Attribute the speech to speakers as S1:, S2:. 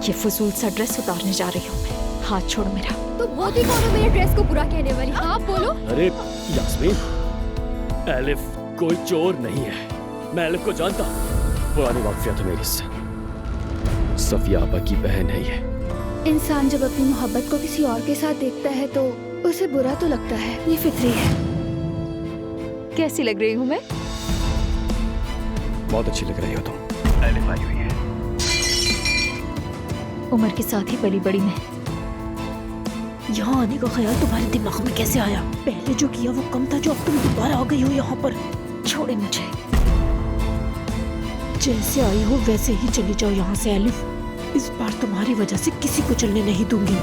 S1: ये फजूल सा ड्रेस उतारने जा रही हूँ मैं। हाथ छोड़ मेरा।
S2: तो होती कौन हो मेरे ड्रेस को बुरा कहने वाली? आप बोलो।
S3: अरे यास्मीन, एलिफ कोई चोर नहीं है। मैं एलिफ को जानता हूँ, पुरानी वाकफियत है मेरी से। सफिया आपा की बहन है ये।
S2: इंसान जब अपनी मोहब्बत को किसी और के साथ देखता है तो उसे बुरा तो लगता है, ये फितरी है।
S1: कैसी लग रही हूँ मैं?
S3: बहुत अच्छी लग रही हो तुम। एलिफ आई हुई है।
S1: उमर के साथ ही पली बड़ी मैं।
S4: यहाँ आने का ख्याल तुम्हारे दिमाग में कैसे आया? पहले जो किया वो कम था, जो अब तुम दोबारा आ गई हो यहाँ पर।
S1: छोड़े मुझे।
S4: जैसे आई हो वैसे ही चली जाओ यहाँ से एलिफ। इस बार तुम्हारी वजह से किसी को चलने नहीं दूंगी।